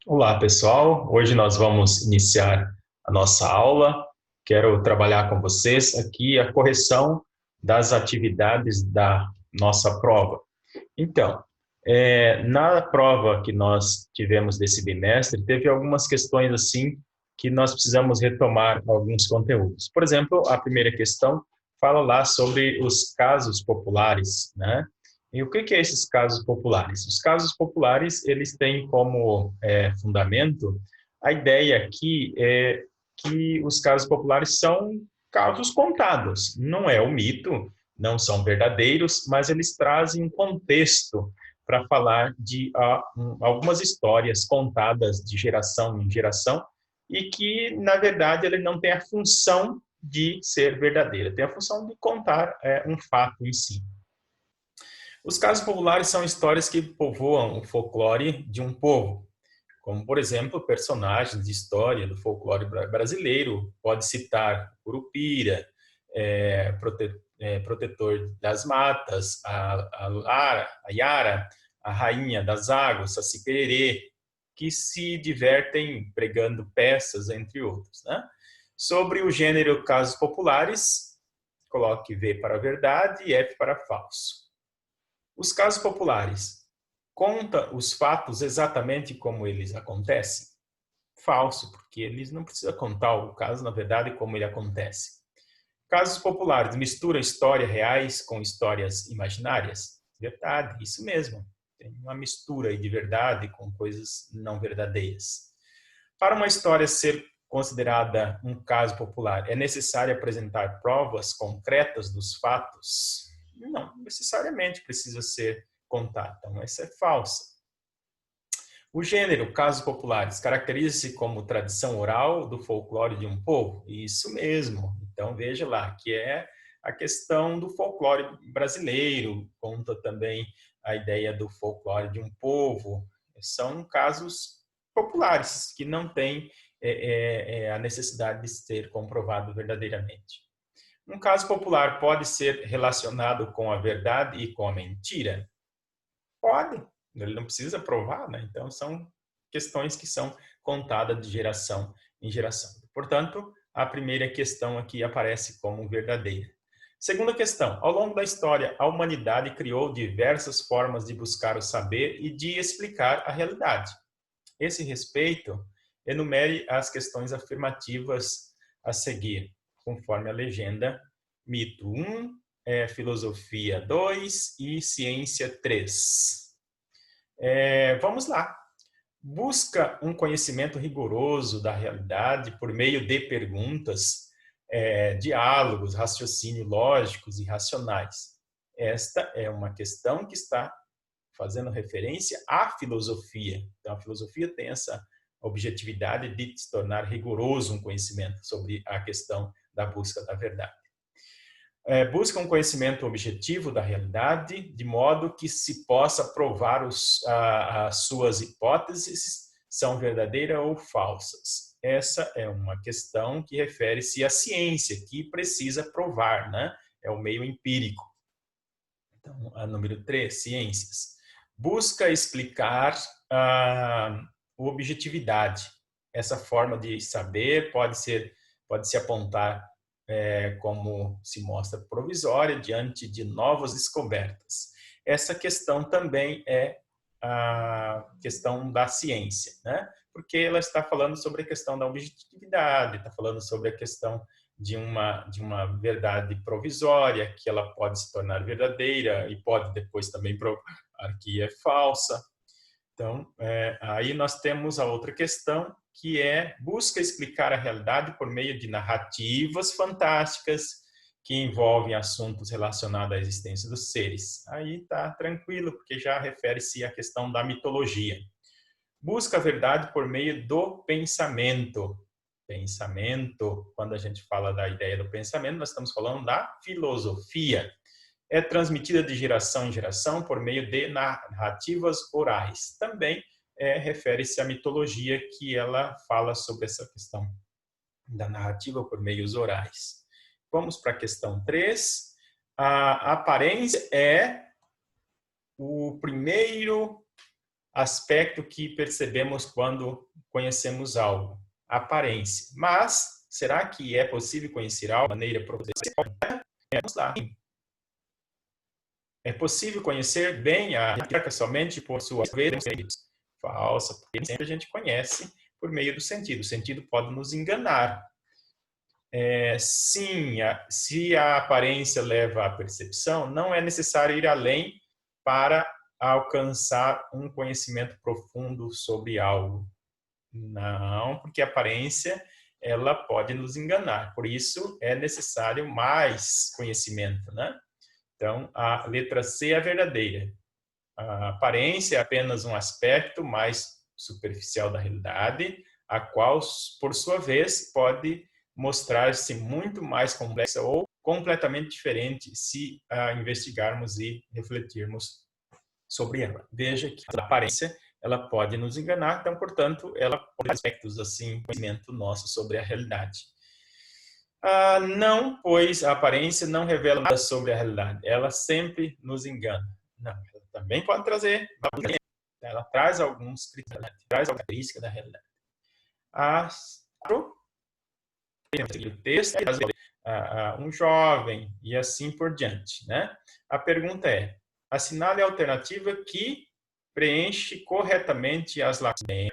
Olá, pessoal. Hoje nós vamos iniciar a nossa aula. Quero trabalhar com vocês aqui a correção das atividades da nossa prova. Então, na prova que nós tivemos desse bimestre, teve algumas questões assim que nós precisamos retomar alguns conteúdos. Por exemplo, a primeira questão fala lá sobre os casos populares, né? E o que é esses casos populares? Os casos populares, eles têm como fundamento a ideia aqui é que os casos populares são casos contados, não é o mito, não são verdadeiros, mas eles trazem um contexto para falar de algumas histórias contadas de geração em geração e que, na verdade, ele não tem a função de ser verdadeira, tem a função de contar um fato em si. Os casos populares são histórias que povoam o folclore de um povo, como, por exemplo, personagens de história do folclore brasileiro. Pode citar Curupira, protetor das matas, a Yara, a rainha das águas, Saci Pererê, que se divertem pregando peças, entre outros, né? Sobre o gênero casos populares, coloque V para verdade e F para falso. Os casos populares conta os fatos exatamente como eles acontecem? Falso, porque eles não precisam contar o caso, na verdade, como ele acontece. Casos populares misturam histórias reais com histórias imaginárias? Verdade, isso mesmo. Tem uma mistura de verdade com coisas não verdadeiras. Para uma história ser considerada um caso popular, é necessário apresentar provas concretas dos fatos? Não necessariamente precisa ser contada. Então, essa é falsa. O gênero, casos populares, caracteriza-se como tradição oral do folclore de um povo? Isso mesmo. Então, veja lá, que é a questão do folclore brasileiro, conta também a ideia do folclore de um povo. São casos populares, que não têm a necessidade de ser comprovado verdadeiramente. Um caso popular pode ser relacionado com a verdade e com a mentira? Pode, ele não precisa provar, né? Então, são questões que são contadas de geração em geração. Portanto, a primeira questão aqui aparece como verdadeira. Segunda questão, ao longo da história, a humanidade criou diversas formas de buscar o saber e de explicar a realidade. Esse respeito, enumere as questões afirmativas a seguir, conforme a legenda, mito 1, filosofia 2 e ciência 3. Vamos lá. Busca um conhecimento rigoroso da realidade por meio de perguntas, diálogos, raciocínio lógicos e racionais. Esta é uma questão que está fazendo referência à filosofia. Então, a filosofia tem essa objetividade de se tornar rigoroso um conhecimento sobre a questão da busca da verdade. Busca um conhecimento objetivo da realidade, de modo que se possa provar as suas hipóteses são verdadeiras ou falsas. Essa é uma questão que refere-se à ciência, que precisa provar, né? É o meio empírico. Então, a número 3, ciências. Busca explicar a objetividade. Essa forma de saber pode se apontar como se mostra provisória diante de novas descobertas. Essa questão também é a questão da ciência, né? Porque ela está falando sobre a questão da objetividade, está falando sobre a questão de uma verdade provisória, que ela pode se tornar verdadeira e pode depois também provar que é falsa. Então, aí nós temos a outra questão, que busca explicar a realidade por meio de narrativas fantásticas que envolvem assuntos relacionados à existência dos seres. Aí está tranquilo, porque já refere-se à questão da mitologia. Busca a verdade por meio do pensamento. Pensamento, quando a gente fala da ideia do pensamento, nós estamos falando da filosofia. É transmitida de geração em geração por meio de narrativas orais. Também refere-se à mitologia, que ela fala sobre essa questão da narrativa por meios orais. Vamos para a questão 3. A aparência é o primeiro aspecto que percebemos quando conhecemos algo, a aparência. Mas, será que é possível conhecer algo de maneira profunda? Vamos lá. É possível conhecer bem a marca somente por sua vez? Falsa, porque sempre a gente conhece por meio do sentido. O sentido pode nos enganar. Sim, se a aparência leva à percepção, não é necessário ir além para alcançar um conhecimento profundo sobre algo. Não, porque a aparência ela pode nos enganar. Por isso é necessário mais conhecimento, né? Então, a letra C é a verdadeira. A aparência é apenas um aspecto mais superficial da realidade, a qual, por sua vez, pode mostrar-se muito mais complexa ou completamente diferente se investigarmos e refletirmos sobre ela. Veja que a aparência ela pode nos enganar, então, portanto, ela pode ter aspectos assim, conhecimento nosso sobre a realidade. Não, pois a aparência não revela nada sobre a realidade. Ela sempre nos engana. Não, ela também pode trazer. Ela traz alguns critérios, traz alguma característica da realidade. O texto, um jovem e assim por diante, né? A pergunta é: assinale a alternativa que preenche corretamente as lacunas.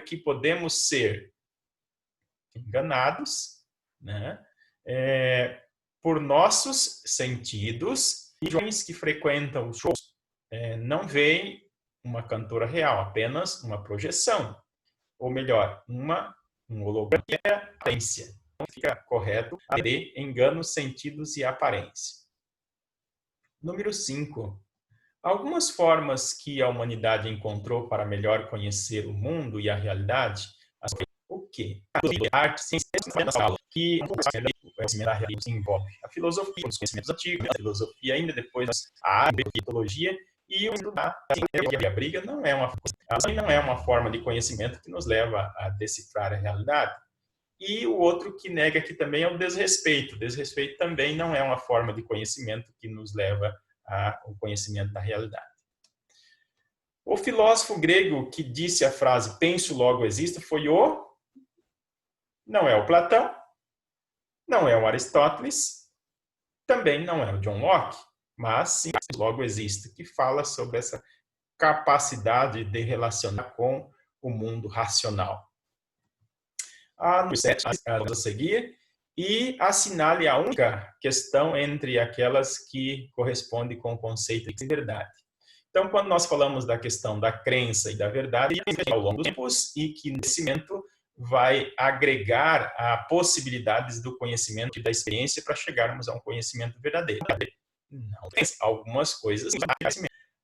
Que podemos ser enganados, né? Por nossos sentidos, e jovens que frequentam os shows não veem uma cantora real, apenas uma projeção, ou melhor, um holograma que é aparência. Não fica correto ter enganos, sentidos e aparência. Número 5. Algumas formas que a humanidade encontrou para melhor conhecer o mundo e a realidade. O quê? A arte, ciência, que o conhecimento da realidade envolve a filosofia, os conhecimentos antigos, a filosofia ainda depois a arte, a teologia e o a briga não é uma forma de conhecimento que nos leva a decifrar a realidade. E o outro que nega aqui também é o desrespeito. O desrespeito também não é uma forma de conhecimento que nos leva ao conhecimento da realidade. O filósofo grego que disse a frase penso, logo existo foi não é o Platão, não é o Aristóteles, também não é o John Locke, mas sim, logo existe, que fala sobre essa capacidade de relacionar com o mundo racional. No 7, a seguir, e assinale a única questão entre aquelas que corresponde com o conceito de verdade. Então, quando nós falamos da questão da crença e da verdade, ao longo dos tempos, e que o conhecimento vai agregar a possibilidades do conhecimento e da experiência para chegarmos a um conhecimento verdadeiro. Não, algumas coisas.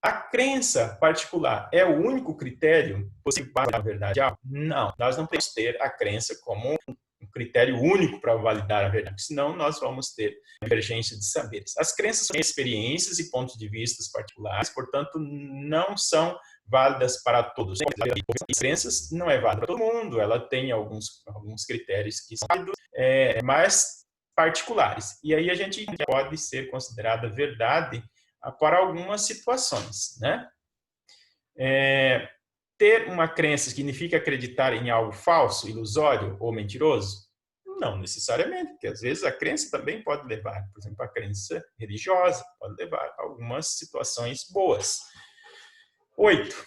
A crença particular é o único critério possível para a verdade? Não, nós não podemos ter a crença como um critério único para validar a verdade, senão nós vamos ter divergência de saberes. As crenças são experiências e pontos de vista particulares, portanto, não são válidas para todos. As crenças não é válida para todo mundo, ela tem alguns critérios que são válidos, mas particulares. E aí a gente pode ser considerada verdade para algumas situações, né? Ter uma crença significa acreditar em algo falso, ilusório ou mentiroso? Não necessariamente, porque às vezes a crença também pode levar, por exemplo, a crença religiosa pode levar a algumas situações boas. 8.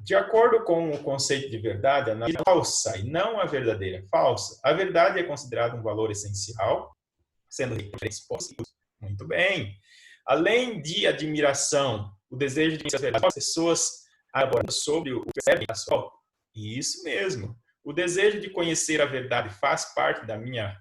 De acordo com o conceito de verdade, a falsa e não a verdadeira. Falsa. A verdade é considerada um valor essencial, sendo exposto. Muito bem. Além de admiração, o desejo de conhecer as pessoas agora sobre o que serve a sua. Isso mesmo. O desejo de conhecer a verdade faz parte da minha,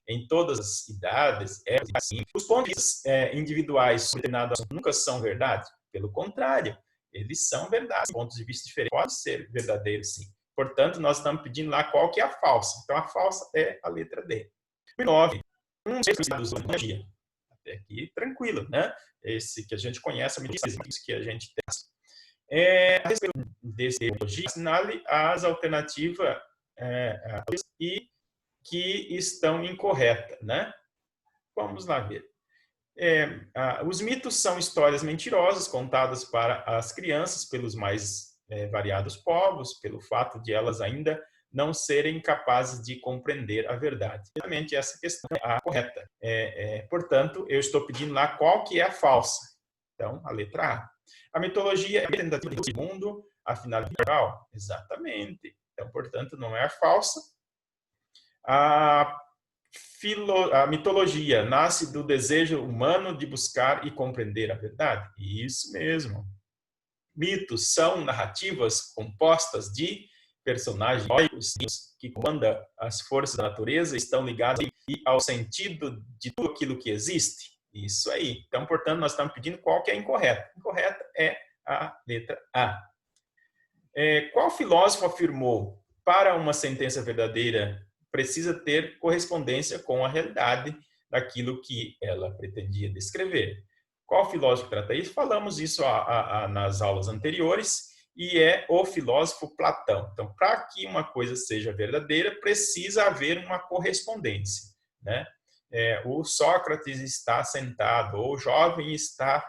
em todas as idades, assim. Os pontos individuais sobre determinado assunto nunca são verdade. Pelo contrário, eles são verdade. Pontos de vista diferentes podem ser verdadeiros, sim. Portanto, nós estamos pedindo lá qual que é a falsa. Então, a falsa é a letra D. 9. Um dos dia. Até aqui, tranquilo, né? Esse que a gente conhece, a medicina que a gente tem. A respeito desse teologia, assinale as alternativas e que estão incorretas, né? Vamos lá ver. Os mitos são histórias mentirosas contadas para as crianças pelos mais variados povos, pelo fato de elas ainda não serem capazes de compreender a verdade. Realmente essa questão é a correta. Portanto, eu estou pedindo lá qual que é a falsa. Então, a letra A. A mitologia é a tentativa do mundo, a finalidade geral? Exatamente. Então, portanto, não é a falsa. A mitologia nasce do desejo humano de buscar e compreender a verdade? Isso mesmo. Mitos são narrativas compostas de personagens heróicos que comandam as forças da natureza, estão ligados ao sentido de tudo aquilo que existe? Isso aí. Então, portanto, nós estamos pedindo qual que é a incorreta. A incorreta é a letra A. Qual filósofo afirmou: para uma sentença verdadeira, precisa ter correspondência com a realidade daquilo que ela pretendia descrever? Qual filósofo trata isso? Falamos isso nas aulas anteriores, e é o filósofo Platão. Então, para que uma coisa seja verdadeira, precisa haver uma correspondência, né? O Sócrates está sentado, ou o jovem está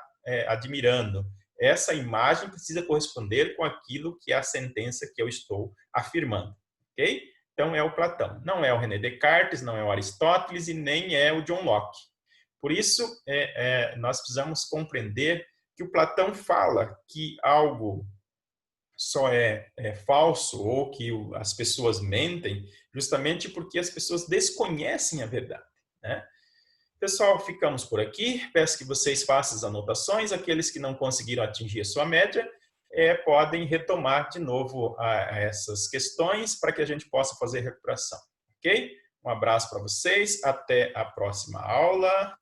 admirando. Essa imagem precisa corresponder com aquilo que é a sentença que eu estou afirmando, ok? Então, é o Platão. Não é o René Descartes, não é o Aristóteles e nem é o John Locke. Por isso, nós precisamos compreender que o Platão fala que algo só é falso ou que as pessoas mentem justamente porque as pessoas desconhecem a verdade, né? Pessoal, ficamos por aqui. Peço que vocês façam as anotações. Aqueles que não conseguiram atingir a sua média, podem retomar de novo essas questões para que a gente possa fazer recuperação, ok? Um abraço para vocês. Até a próxima aula.